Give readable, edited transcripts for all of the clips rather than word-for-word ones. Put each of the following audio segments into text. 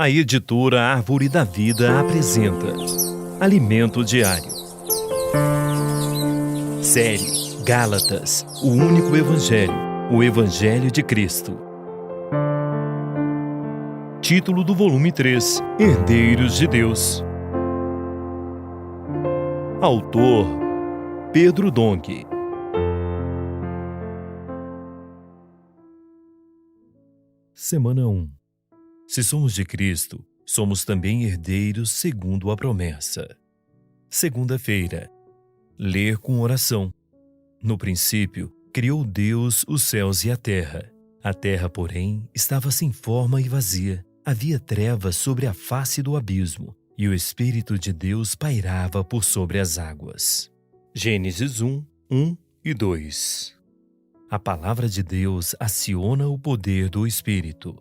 A editora Árvore da Vida apresenta Alimento Diário. Série Gálatas, o único Evangelho, o Evangelho de Cristo. Título do volume 3, Herdeiros de Deus. Autor Pedro Dong. Semana 1. Se somos de Cristo, somos também herdeiros segundo a promessa. Segunda-feira. Ler com oração. No princípio, criou Deus os céus e a terra. A terra, porém, estava sem forma e vazia. Havia trevas sobre a face do abismo, e o Espírito de Deus pairava por sobre as águas. Gênesis 1, 1 e 2. A palavra de Deus aciona o poder do Espírito.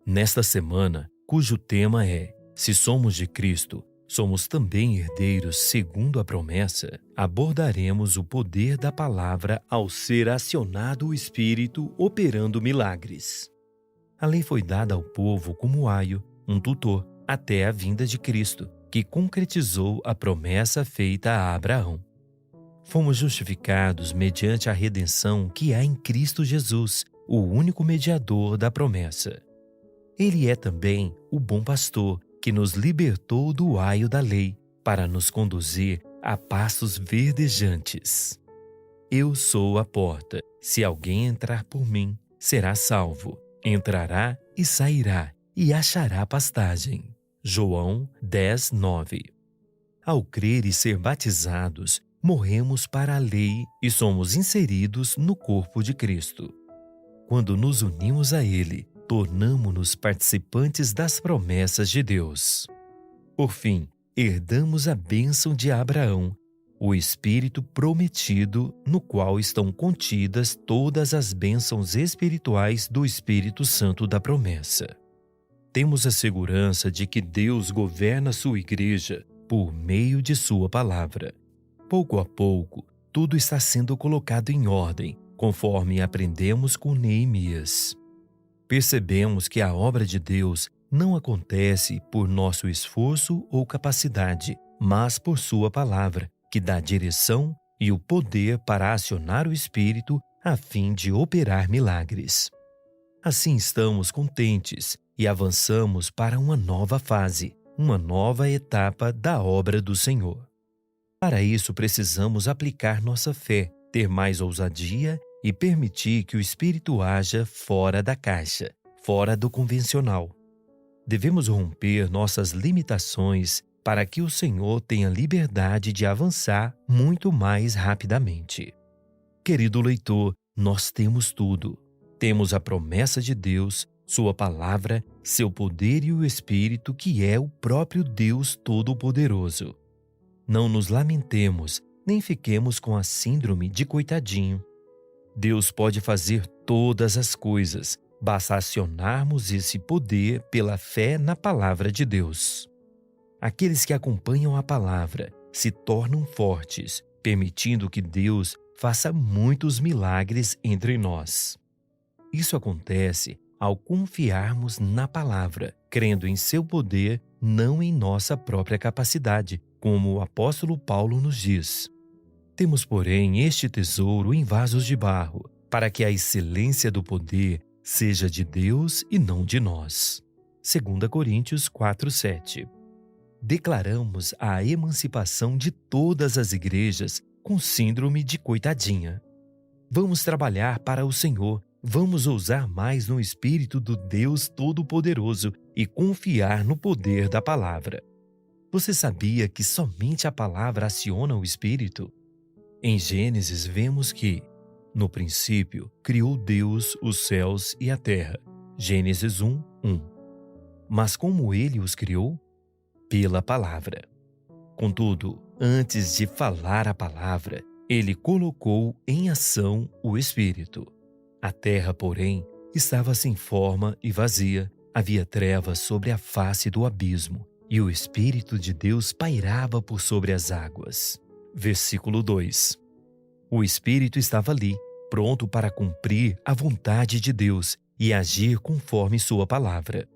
Nesta semana, cujo tema é Se somos de Cristo, somos também herdeiros segundo a promessa, abordaremos o poder da palavra ao ser acionado o Espírito operando milagres. A lei foi dada ao povo como aio, um tutor, até a vinda de Cristo, que concretizou a promessa feita a Abraão. Fomos justificados mediante a redenção que há em Cristo Jesus, o único mediador da promessa. Ele é também o bom pastor que nos libertou do aio da lei para nos conduzir a pastos verdejantes. Eu sou a porta. Se alguém entrar por mim, será salvo. Entrará e sairá e achará pastagem. João 10, 9. Ao crer e ser batizados, morremos para a lei e somos inseridos no corpo de Cristo. Quando nos unimos a Ele, tornamo-nos participantes das promessas de Deus. Por fim, herdamos a bênção de Abraão, o Espírito prometido, no qual estão contidas todas as bênçãos espirituais do Espírito Santo da promessa. Temos a segurança de que Deus governa sua igreja por meio de sua palavra. Pouco a pouco, tudo está sendo colocado em ordem, conforme aprendemos com Neemias. Percebemos que a obra de Deus não acontece por nosso esforço ou capacidade, mas por sua palavra, que dá direção e o poder para acionar o Espírito a fim de operar milagres. Assim estamos contentes e avançamos para uma nova fase, uma nova etapa da obra do Senhor. Para isso precisamos aplicar nossa fé, ter mais ousadia e permitir que o Espírito haja fora da caixa, fora do convencional. Devemos romper nossas limitações para que o Senhor tenha liberdade de avançar muito mais rapidamente. Querido leitor, nós temos tudo. Temos a promessa de Deus, sua palavra, seu poder e o Espírito, que é o próprio Deus Todo-Poderoso. Não nos lamentemos, nem fiquemos com a síndrome de coitadinho. Deus pode fazer todas as coisas, basta acionarmos esse poder pela fé na palavra de Deus. Aqueles que acompanham a palavra se tornam fortes, permitindo que Deus faça muitos milagres entre nós. Isso acontece ao confiarmos na palavra, crendo em seu poder, não em nossa própria capacidade, como o apóstolo Paulo nos diz. Temos, porém, este tesouro em vasos de barro, para que a excelência do poder seja de Deus e não de nós. 2 Coríntios 4, 7. Declaramos a emancipação de todas as igrejas com síndrome de coitadinha. Vamos trabalhar para o Senhor, vamos ousar mais no Espírito do Deus Todo-Poderoso e confiar no poder da palavra. Você sabia que somente a palavra aciona o Espírito? Em Gênesis vemos que, no princípio, criou Deus os céus e a terra. Gênesis 1, 1. Mas como ele os criou? Pela palavra. Contudo, antes de falar a palavra, ele colocou em ação o Espírito. A terra, porém, estava sem forma e vazia. Havia trevas sobre a face do abismo, e o Espírito de Deus pairava por sobre as águas. Versículo 2. O Espírito estava ali, pronto para cumprir a vontade de Deus e agir conforme sua palavra.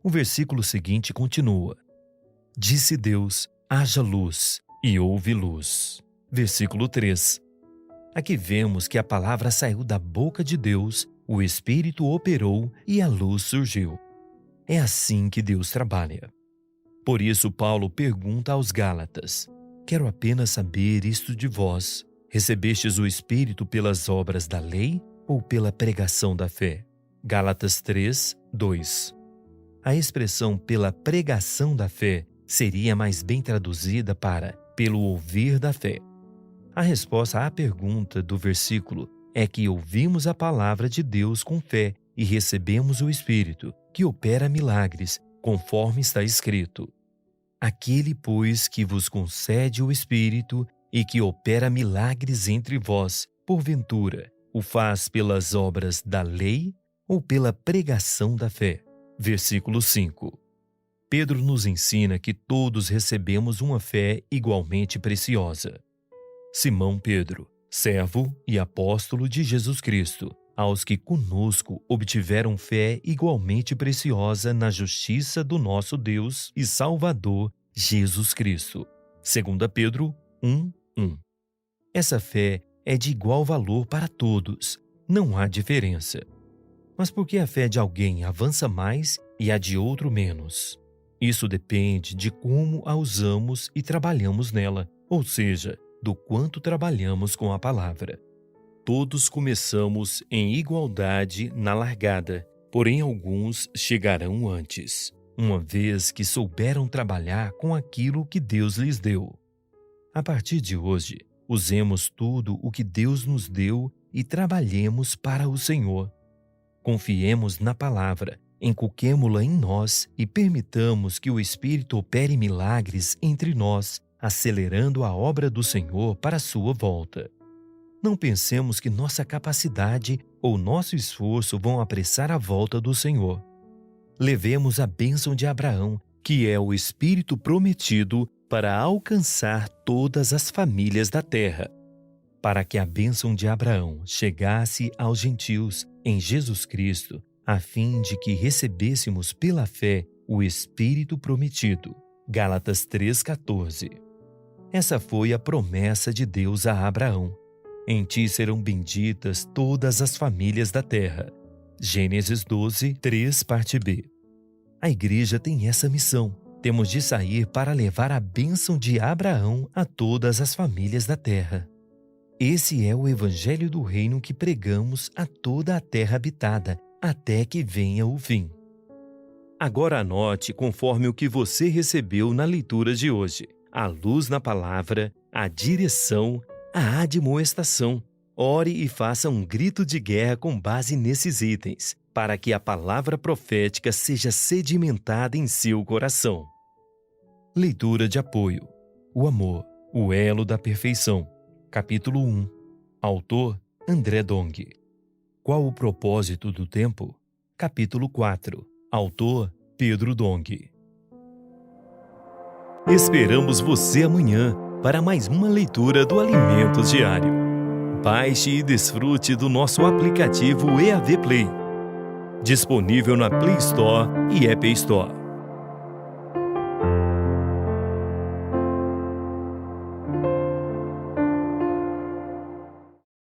O versículo seguinte continua: Disse Deus, haja luz, e houve luz. Versículo 3. Aqui vemos que a palavra saiu da boca de Deus, o Espírito operou e a luz surgiu. É assim que Deus trabalha. Por isso, Paulo pergunta aos Gálatas: Quero apenas saber isto de vós: recebestes o Espírito pelas obras da lei ou pela pregação da fé? Gálatas 3, 2. A expressão pela pregação da fé seria mais bem traduzida para pelo ouvir da fé. A resposta à pergunta do versículo é que ouvimos a palavra de Deus com fé e recebemos o Espírito, que opera milagres, conforme está escrito: Aquele, pois, que vos concede o Espírito e que opera milagres entre vós, porventura, o faz pelas obras da lei ou pela pregação da fé? Versículo 5. Pedro nos ensina que todos recebemos uma fé igualmente preciosa. Simão Pedro, servo e apóstolo de Jesus Cristo, aos que conosco obtiveram fé igualmente preciosa na justiça do nosso Deus e Salvador Jesus Cristo. 2 Pedro 1:1. Essa fé é de igual valor para todos, não há diferença. Mas por que a fé de alguém avança mais e a de outro menos? Isso depende de como a usamos e trabalhamos nela, ou seja, do quanto trabalhamos com a palavra. Todos começamos em igualdade na largada, porém alguns chegarão antes, uma vez que souberam trabalhar com aquilo que Deus lhes deu. A partir de hoje, usemos tudo o que Deus nos deu e trabalhemos para o Senhor. Confiemos na palavra, inculquemo-la em nós e permitamos que o Espírito opere milagres entre nós, acelerando a obra do Senhor para a sua volta. Não pensemos que nossa capacidade ou nosso esforço vão apressar a volta do Senhor. Levemos a bênção de Abraão, que é o Espírito prometido, para alcançar todas as famílias da terra. Para que a bênção de Abraão chegasse aos gentios em Jesus Cristo, a fim de que recebêssemos pela fé o Espírito prometido. Gálatas 3,14. Essa foi a promessa de Deus a Abraão. Em ti serão benditas todas as famílias da terra. Gênesis 12, 3, parte B. A igreja tem essa missão. Temos de sair para levar a bênção de Abraão a todas as famílias da terra. Esse é o evangelho do reino que pregamos a toda a terra habitada, até que venha o fim. Agora anote conforme o que você recebeu na leitura de hoje: a luz na palavra, a direção, a admoestação. Ore e faça um grito de guerra com base nesses itens, para que a palavra profética seja sedimentada em seu coração. Leitura de apoio. O amor, o elo da perfeição. Capítulo 1. Autor André Dong. Qual o propósito do tempo? Capítulo 4. Autor Pedro Dong. Esperamos você amanhã para mais uma leitura do Alimentos Diário. Baixe e desfrute do nosso aplicativo EAV Play, disponível na Play Store e App Store.